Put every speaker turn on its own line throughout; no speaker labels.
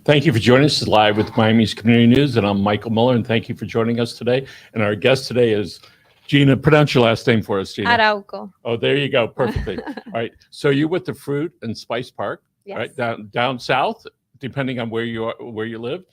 Thank you for joining us live with Miami's Community News, and I'm Michael Muller, and thank you for joining us today. And our guest today is Jhyna. Pronounce your last name for us, Jhyna.
Arauco.
Oh, there you go, perfectly. All right, so you're with the Fruit and Spice Park,
Yes.
right down south, depending on where you live.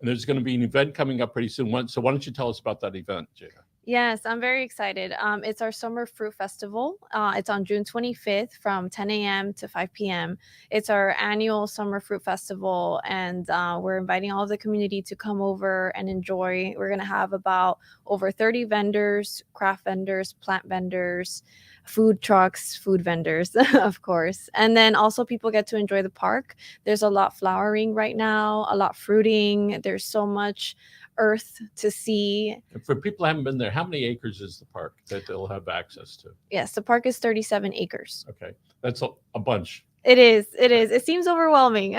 And there's going to be an event coming up pretty soon. So why don't you tell us about that event, Jhyna?
Yes, I'm very excited. It's our Summer Fruit Festival. It's on June 25th from 10 a.m. to 5 p.m. It's our annual Summer Fruit Festival, and we're inviting all of the community to come over and enjoy. We're going to have about over 30 vendors, craft vendors, plant vendors, food trucks, food vendors, of course. And then also people get to enjoy the park. There's a lot flowering right now, a lot fruiting. There's so much earth to see.
And for people who haven't been there, how many acres is the park that they'll have access to?
Yes, the park is 37 acres.
Okay, that's a bunch.
It is. It seems overwhelming.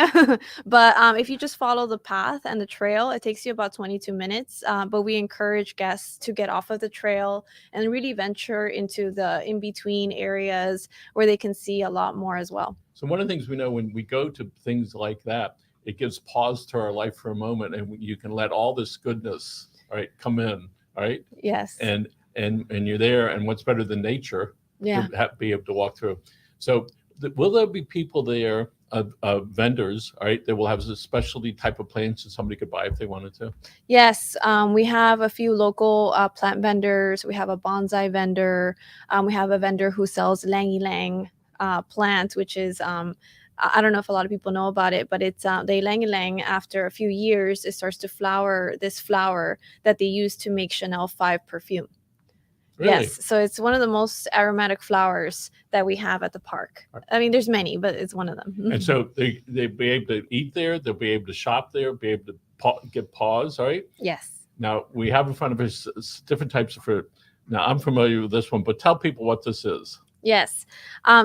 But if you just follow the path and the trail, it takes you about 22 minutes. But we encourage guests to get off of the trail and really venture into the in-between areas where they can see a lot more as well.
So one of the things we know when we go to things like that, it gives pause to our life for a moment, and you can let all this goodness, all right, come in, all right.
Yes.
And you're there, and what's better than nature?
Yeah.
To be able to walk through. So will there be people there, vendors, all right, that will have a specialty type of plants that somebody could buy if they wanted to?
Yes, we have a few local plant vendors. We have a bonsai vendor. We have a vendor who sells ylang-ylang plant, which is I don't know if a lot of people know about it, but it's the ylang-ylang, after a few years, it starts to flower this flower that they use to make Chanel 5 perfume.
Really?
Yes, so it's one of the most aromatic flowers that we have at the park. I mean, there's many, but it's one of them.
And so they'll be able to eat there, they'll be able to shop there, be able to get paws, all right?
Yes.
Now, we have in front of us different types of fruit. Now, I'm familiar with this one, but tell people what this is.
Yes.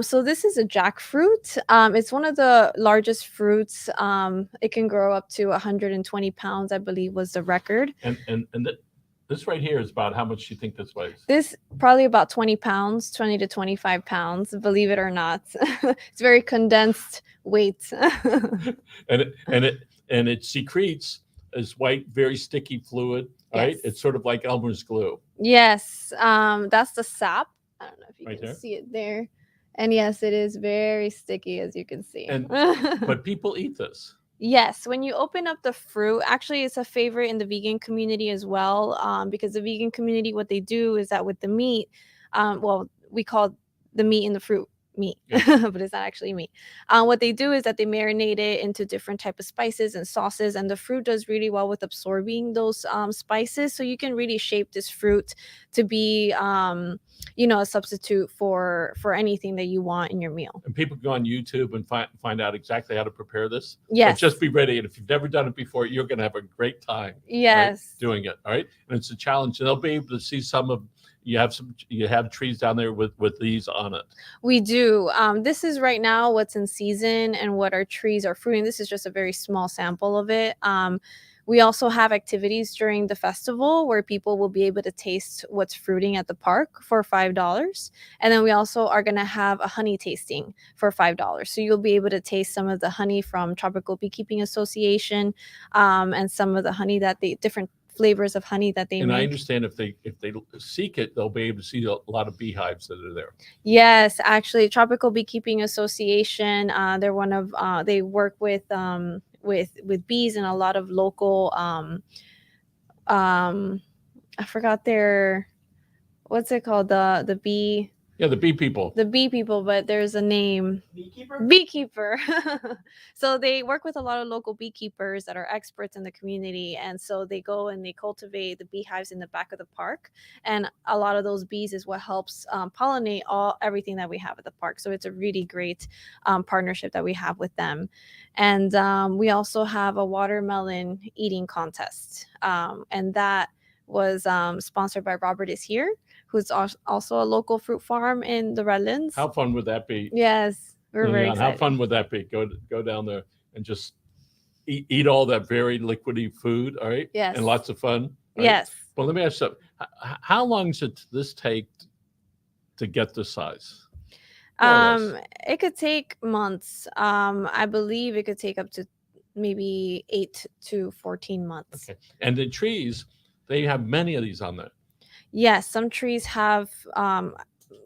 So this is a jackfruit. It's one of the largest fruits. It can grow up to 120 pounds, I believe was the record.
And this right here is about how much you think this weighs?
This probably about 20 pounds, 20 to 25 pounds, believe it or not. It's very condensed weight.
and it secretes this white, very sticky fluid, right?
Yes.
It's sort of like Elmer's glue.
Yes. That's the sap. I don't know if you
Right
can
there?
see it there. And yes, it is very sticky, as you can see.
But people eat this.
Yes, when you open up the fruit, actually it's a favorite in the vegan community as well, because the vegan community, what they do is that with the meat, well, we call the meat in the fruit meat,
Yeah.
but it's not actually meat. What they do is that they marinate it into different type of spices and sauces, and the fruit does really well with absorbing those spices. So you can really shape this fruit to be a substitute for anything that you want in your meal.
And people go on YouTube and find out exactly how to prepare this.
Yes.
But just be ready. And if you've never done it before, you're going to have a great time.
Yes.
Right, doing it. All right. And it's a challenge. And they'll be able to see you have trees down there with these on it.
We do. This is right now what's in season and what our trees are fruiting. This is just a very small sample of it. We also have activities during the festival where people will be able to taste what's fruiting at the park for $5. And then we also are going to have a honey tasting for $5. So you'll be able to taste some of the honey from Tropical Beekeeping Association, and some of the honey that different flavors of honey that they
and
make.
I understand if they seek it, they'll be able to see a lot of beehives that are there.
Yes, actually, Tropical Beekeeping Association. They're one of they work with bees and a lot of local. I forgot their, what's it called, the bee.
Yeah, the bee people.
The bee people, but there's a name. Beekeeper. So they work with a lot of local beekeepers that are experts in the community. And so they go and they cultivate the beehives in the back of the park. And a lot of those bees is what helps pollinate everything that we have at the park. So it's a really great partnership that we have with them. And we also have a watermelon eating contest. And that was sponsored by Robert Is Here, who's also a local fruit farm in the Redlands.
How fun would that be?
Yes, we're very excited.
How fun would that be? Go down there and just eat all that very liquidy food, all right?
Yes.
And lots of fun. Right?
Yes.
Well, let me ask you something. How long does this take to get this size?
It could take months. I believe it could take up to maybe 8 to 14 months.
Okay. And the trees, they have many of these on there.
Yes, some trees have a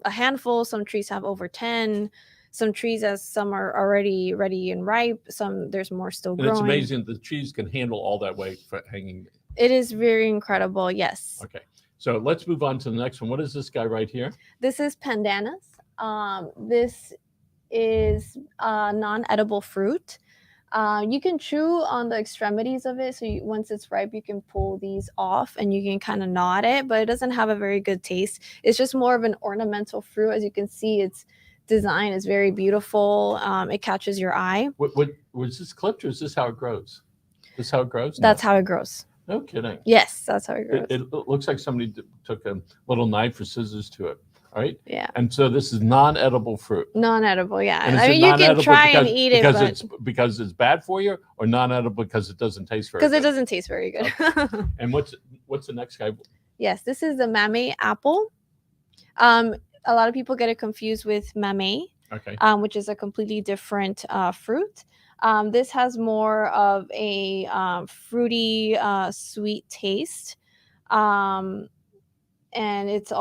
handful, some trees have over 10, some trees as some are already ready and ripe, some there's more still
And
growing.
it's amazing the trees can handle all that weight for hanging.
It is very incredible, yes.
Okay. So let's move on to the next one. What is this guy right here?
This is Pandanus. This is non-edible fruit. You can chew on the extremities of it, so once it's ripe, you can pull these off and you can kind of gnaw at it, but it doesn't have a very good taste. It's just more of an ornamental fruit. As you can see, its design is very beautiful. It catches your eye.
What was this clipped, or is this how it grows? This how it grows?
That's how it grows.
No kidding.
Yes, that's how it grows.
It looks like somebody took a little knife or scissors to it. All right.
Yeah.
And so this is non-edible fruit.
Non-edible, yeah.
And
I mean, you can
non-edible
try
because,
and eat it,
because it's bad for you, or non-edible because it doesn't taste very good?
because it doesn't taste very good.
Okay. And what's the next guy?
Yes, this is the Miami apple. A lot of people get it confused with Miami,
Okay.
which is a completely different fruit. This has more of a fruity, sweet taste. And it's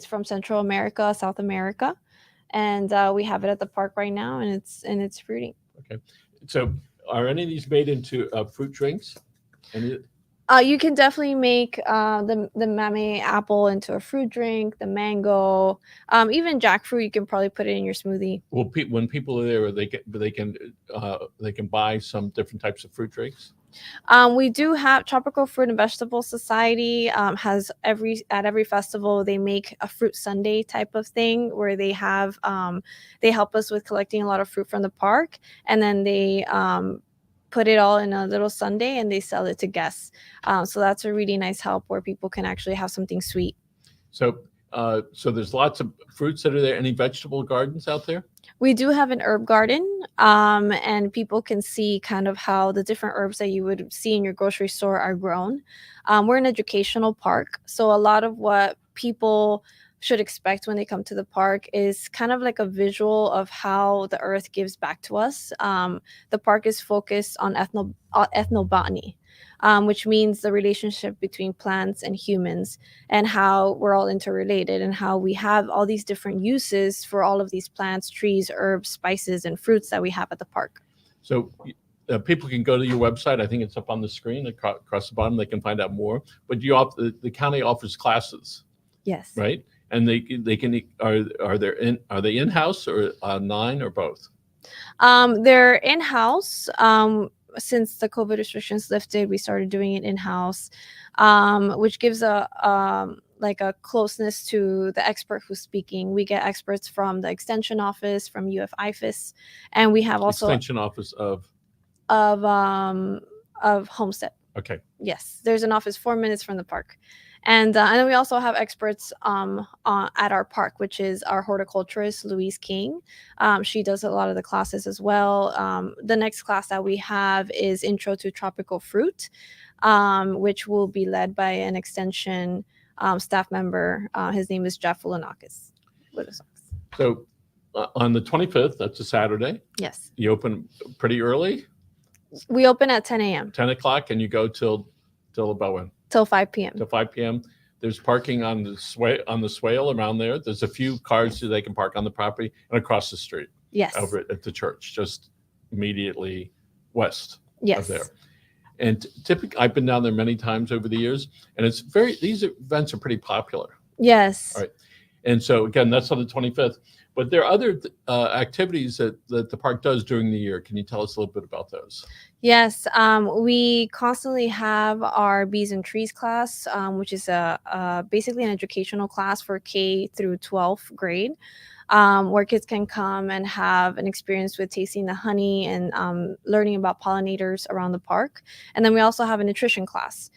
from Central America, South America, and we have it at the park right now, and it's fruity.
Okay. So are any of these made into fruit drinks?
You can definitely make the Miami apple into a fruit drink, the mango, even jackfruit. You can probably put it in your smoothie.
Well, when people are there, they can buy some different types of fruit drinks.
We do have Tropical Fruit and Vegetable Society has at every festival they make a fruit sundae type of thing where they have they help us with collecting a lot of fruit from the park, and then they put it all in a little sundae and they sell it to guests. So that's a really nice help where people can actually have something sweet.
So there's lots of fruits that are there. Any vegetable gardens out there?
We do have an herb garden, and people can see kind of how the different herbs that you would see in your grocery store are grown. We're an educational park, so a lot of what people should expect when they come to the park is kind of like a visual of how the earth gives back to us. The park is focused on ethnobotany, which means the relationship between plants and humans and how we're all interrelated and how we have all these different uses for all of these plants, trees, herbs, spices, and fruits that we have at the park.
So people can go to your website. I think it's up on the screen across the bottom. They can find out more. But the county offers classes.
Yes.
Right. And they can are they in-house or online or both?
They're in-house. Since the COVID restrictions lifted, we started doing it in-house, which gives a closeness to the expert who's speaking. We get experts from the extension office, from UF-IFAS, and we have also
extension office of
Homestead.
Okay.
Yes, there's an office 4 minutes from the park. And then we also have experts at our park, which is our horticulturist, Louise King. She does a lot of the classes as well. The next class that we have is Intro to Tropical Fruit, which will be led by an extension staff member. His name is Jeff Ulanakis.
So on the 25th, that's a Saturday.
Yes.
You open pretty early?
We open at 10 a.m.
10 o'clock, and you go till about when?
Till 5 p.m.
Till 5 p.m. There's parking on the swale around there. There's a few cars so they can park on the property and across the street.
Yes.
Over at the church, just immediately west
yes.
of there. And typically, I've been down there many times over the years, and these events are pretty popular.
Yes.
All right. And so again, that's on the 25th. But there are other activities that the park does during the year. Can you tell us a little bit about those?
Yes, we constantly have our Bees and Trees class, which is basically an educational class for K through 12th grade, where kids can come and have an experience with tasting the honey and learning about pollinators around the park. And then we also have a nutrition class,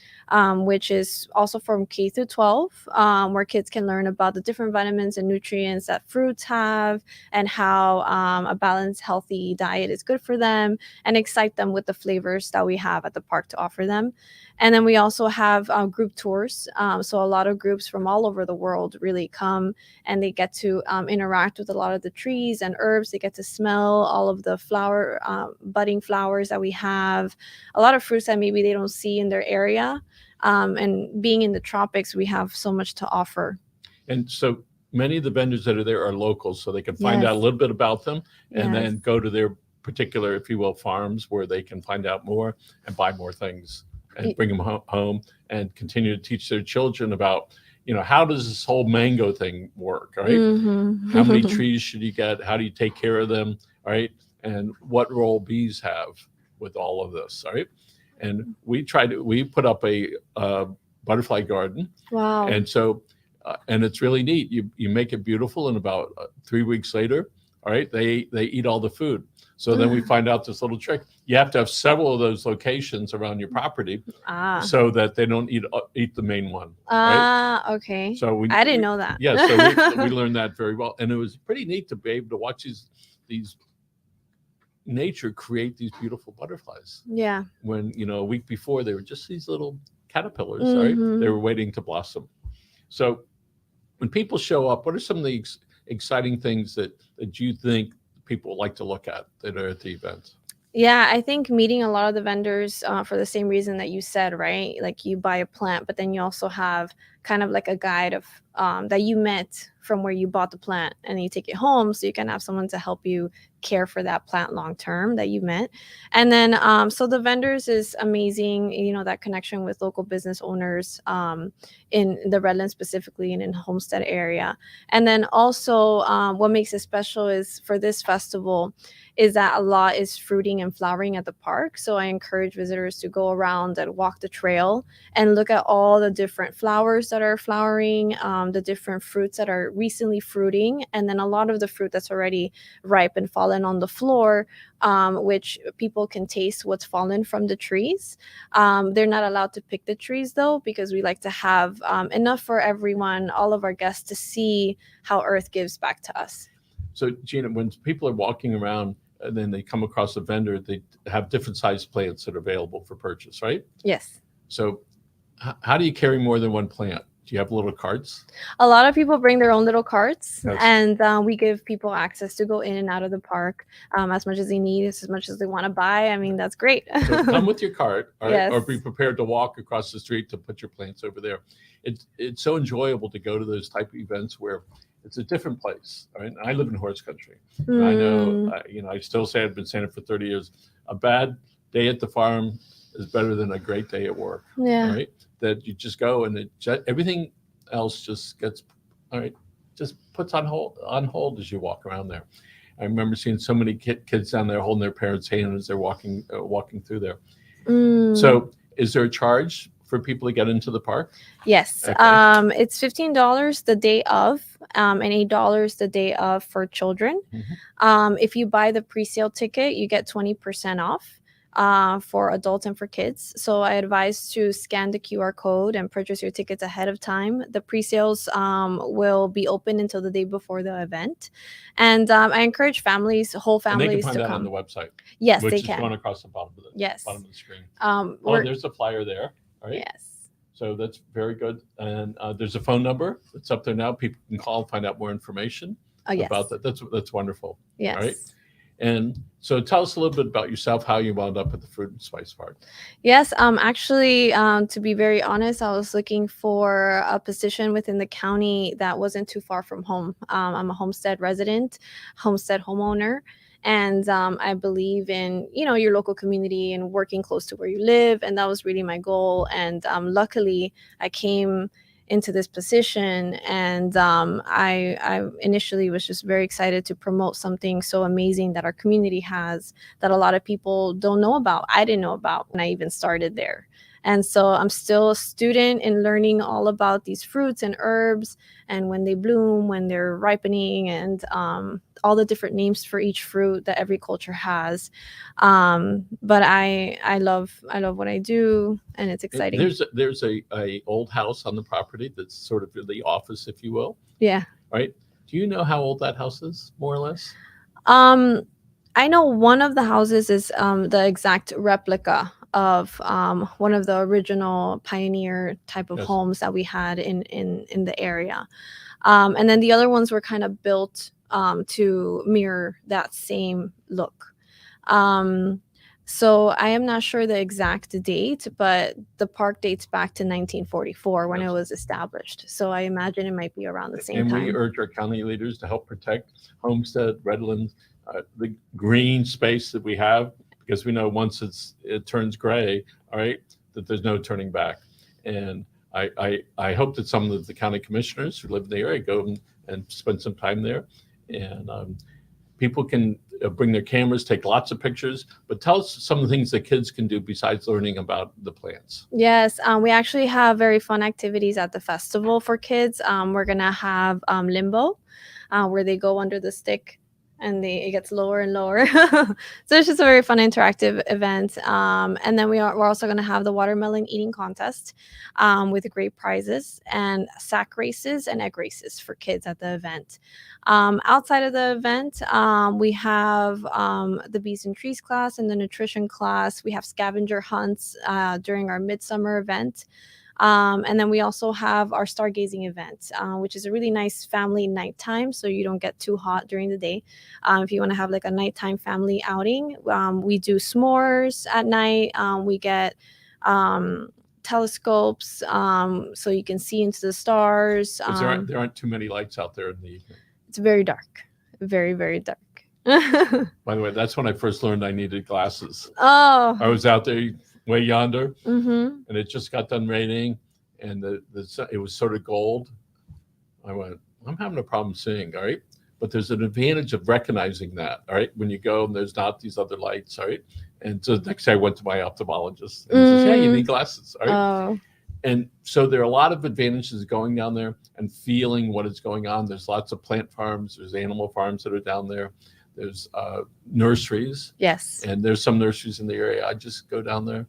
which is also from K through 12, where kids can learn about the different vitamins and nutrients that fruits have and how a balanced, healthy diet is good for them, and excite them with the flavors that we have at the park to offer them. And then we also have group tours. So a lot of groups from all over the world really come and they get to interact interact with a lot of the trees and herbs. They get to smell all of the budding flowers that we have, a lot of fruits that maybe they don't see in their area. And being in the tropics, we have so much to offer.
And so many of the vendors that are there are locals, so they can find out a
Yes.
little bit about them and
Yes.
then go to their particular, if you will, farms where they can find out more and buy more things and bring them home and continue to teach their children about, how does this whole mango thing work, right?
Mhm.
How many trees should you get? How do you take care of them, right? And what role bees have with all of this, right? And we put up a butterfly garden.
Wow.
And so, and it's really neat. You make it beautiful, and about 3 weeks later, all right, they eat all the food. So then we find out this little trick. You have to have several of those locations around your property so that they don't eat the main one. Right?
Okay.
So
I didn't know that.
Yeah, so we learned that very well, and it was pretty neat to be able to watch these nature create these beautiful butterflies.
Yeah.
When a week before they were just these little caterpillars,
Mhm.
right? They were waiting to blossom. So when people show up, what are some of the exciting things that you think people like to look at that are at the event?
Yeah, I think meeting a lot of the vendors for the same reason that you said, right? Like you buy a plant, but then you also have kind of like a guide of that you met from where you bought the plant, and then you take it home so you can have someone to help you care for that plant long term that you met. And then so the vendors is amazing, that connection with local business owners in the Redlands specifically and in Homestead area. And then also what makes it special is for this festival is that a lot is fruiting and flowering at the park. So I encourage visitors to go around and walk the trail and look at all the different flowers that are flowering, the different fruits that are recently fruiting, and then a lot of the fruit that's already ripe and fallen on the floor, which people can taste what's fallen from the trees. They're not allowed to pick the trees though, because we like to have enough for everyone, all of our guests, to see how Earth gives back to us.
So, Jhyna, when people are walking around and then they come across a vendor, they have different sized plants that are available for purchase, right?
Yes.
So how do you carry more than one plant? Do you have little carts?
A lot of people bring their own little carts,
Yes.
and we give people access to go in and out of the park as much as they need, as much as they want to buy. I mean, that's great.
So come with your cart, all right?
Yes.
Or be prepared to walk across the street to put your plants over there. It's so enjoyable to go to those type of events where it's a different place, right? I live in horse country. And I know, I still say I've been saying it for 30 years. A bad day at the farm is better than a great day at work.
Yeah.
Right? That you just go and everything else just gets, just puts on hold as you walk around there. I remember seeing so many kids down there holding their parents' hand as they're walking through there. So, is there a charge for people to get into the park?
Yes.
Okay.
It's $15 the day of, and $8 the day of for children.
Mm-hmm.
If you buy the pre-sale ticket, you get 20% off for adults and for kids. So I advise to scan the QR code and purchase your tickets ahead of time. The pre-sales will be open until the day before the event. And I encourage families, whole families,
and they can find
to
that
come
on the website.
Yes,
which
they
is
can.
going across the bottom of the screen. There's a flyer there. All right.
Yes.
So that's very good. And there's a phone number that's up there now. People can call and find out more information about that. That's wonderful.
Yes.
All right. And so tell us a little bit about yourself, how you wound up at the Fruit and Spice Park.
Yes, actually, to be very honest, I was looking for a position within the county that wasn't too far from home. I'm a Homestead resident, Homestead homeowner, and I believe in, your local community and working close to where you live, and that was really my goal. And luckily, I came into this position, and I initially was just very excited to promote something so amazing that our community has, that a lot of people don't know about. I didn't know about when I even started there. And so I'm still a student in learning all about these fruits and herbs, and when they bloom, when they're ripening, and all the different names for each fruit that every culture has. But I love what I do, and it's exciting.
There's a old house on the property that's sort of the office, if you will.
Yeah.
Right. Do you know how old that house is, more or less?
I know one of the houses is the exact replica of one of the original pioneer type of homes that we had in the area. And then the other ones were kind of built to mirror that same look. So I am not sure the exact date, but the park dates back to 1944 when it was established. So I imagine it might be around the same
And
time.
we urge our county leaders to help protect Homestead, Redland, the green space that we have, because we know once it turns gray, all right, that there's no turning back. And I hope that some of the county commissioners who live in the area go and spend some time there. And people can bring their cameras, take lots of pictures, but tell us some of the things that kids can do besides learning about the plants.
Yes, we actually have very fun activities at the festival for kids. We're gonna have limbo, where they go under the stick and it gets lower and lower. So it's just a very fun interactive event. And then we're also going to have the watermelon eating contest with great prizes and sack races and egg races for kids at the event. Outside of the event, we have the bees and trees class and the nutrition class. We have scavenger hunts during our midsummer event. And then we also have our stargazing event, which is a really nice family nighttime, so you don't get too hot during the day. If you want to have like a nighttime family outing, we do s'mores at night. We get telescopes, so you can see into the stars.
There aren't too many lights out there in the evening.
It's very dark, very, very dark.
By the way, that's when I first learned I needed glasses.
Oh,
I was out there way yonder,
mm-hmm.
and it just got done raining, and it was sort of gold. I went, I'm having a problem seeing, all right? But there's an advantage of recognizing that, all right? When you go and there's not these other lights, all right? And so the next day I went to my ophthalmologist, and he says, yeah, you need glasses, all right?
Oh.
And so there are a lot of advantages going down there and feeling what is going on. There's lots of plant farms. There's animal farms that are down there. There's nurseries.
Yes.
And there's some nurseries in the area. I just go down there,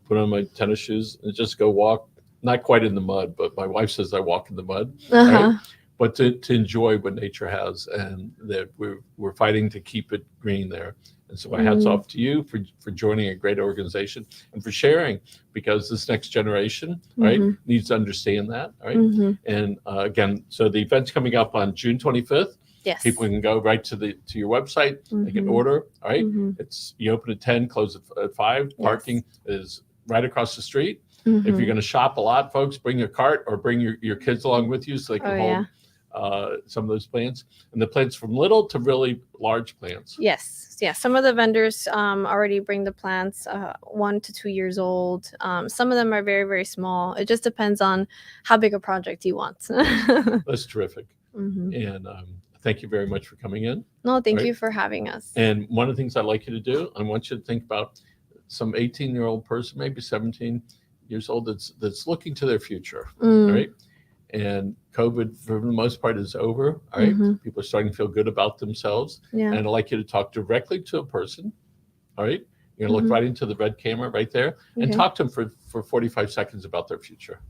put on my tennis shoes, and just go walk. Not quite in the mud, but my wife says I walk in the mud.
Uh-huh.
Right? But to enjoy what nature has, and that we're fighting to keep it green there. And so my hat's off to you for joining a great organization and for sharing, because this next generation, right, needs to understand that, right? And again, so the event's coming up on June 25th.
Yes.
People can go right to your website. They can order. All right. It's you open at 10, close at 5. Parking is right across the street. If you're going to shop a lot, folks, bring your cart or bring your kids along with you so they can hold some of those plants. And the plants from little to really large plants.
Yes. Yeah. Some of the vendors already bring the plants 1 to 2 years old. Some of them are very, very small. It just depends on how big a project you want.
That's terrific. And thank you very much for coming in.
No, thank you for having us.
And one of the things I'd like you to do, I want you to think about some 18-year-old person, maybe 17 years old, that's looking to their future, right? And COVID, for the most part, is over, all right? People are starting to feel good about themselves. And I'd like you to talk directly to a person, all right? You're going to look right into the red camera right there and talk to them for 45 seconds about their future.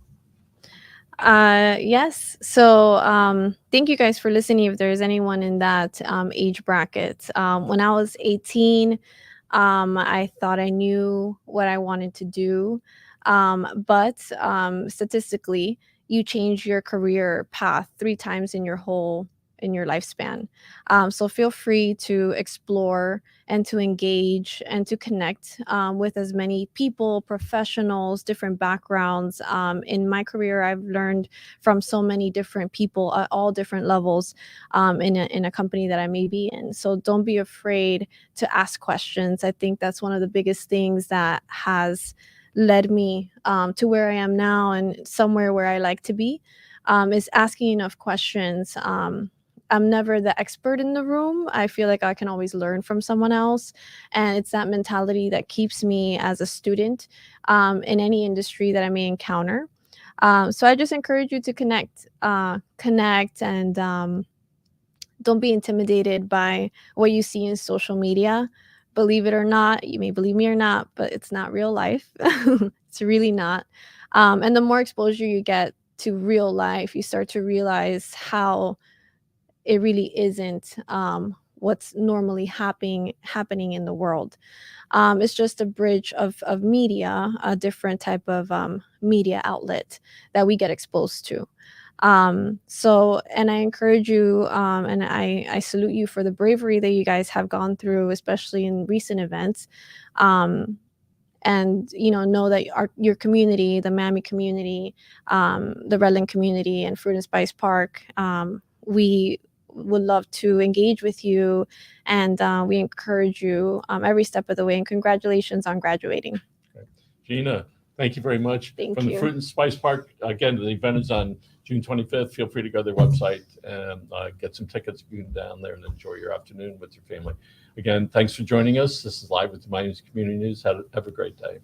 Yes. So thank you guys for listening. If there's anyone in that age bracket, when I was 18, I thought I knew what I wanted to do. But statistically, you change your career path 3 times in your lifespan. So feel free to explore and to engage and to connect with as many people, professionals, different backgrounds. In my career, I've learned from so many different people at all different levels in a company that I may be in. So don't be afraid to ask questions. I think that's one of the biggest things that has led me to where I am now and somewhere where I like to be, is asking enough questions. I'm never the expert in the room. I feel like I can always learn from someone else. And it's that mentality that keeps me as a student in any industry that I may encounter. So I just encourage you to connect and don't be intimidated by what you see in social media. Believe it or not, you may believe me or not, but it's not real life. It's really not. And the more exposure you get to real life, you start to realize how it really isn't what's normally happening in the world. It's just a bridge of media, a different type of media outlet that we get exposed to. So, and I encourage you, and I salute you for the bravery that you guys have gone through, especially in recent events. And know that your community, the Miami community, the Redland community, and Fruit and Spice Park, we would love to engage with you, and we encourage you every step of the way. And congratulations on graduating.
Okay. Jhyna, thank you very much.
Thank
From
you.
the Fruit and Spice Park, again, the event is on June 25th. Feel free to go to their website and get some tickets. You can down there and enjoy your afternoon with your family. Again, thanks for joining us. This is Live with the Miami Community News. Have a great day.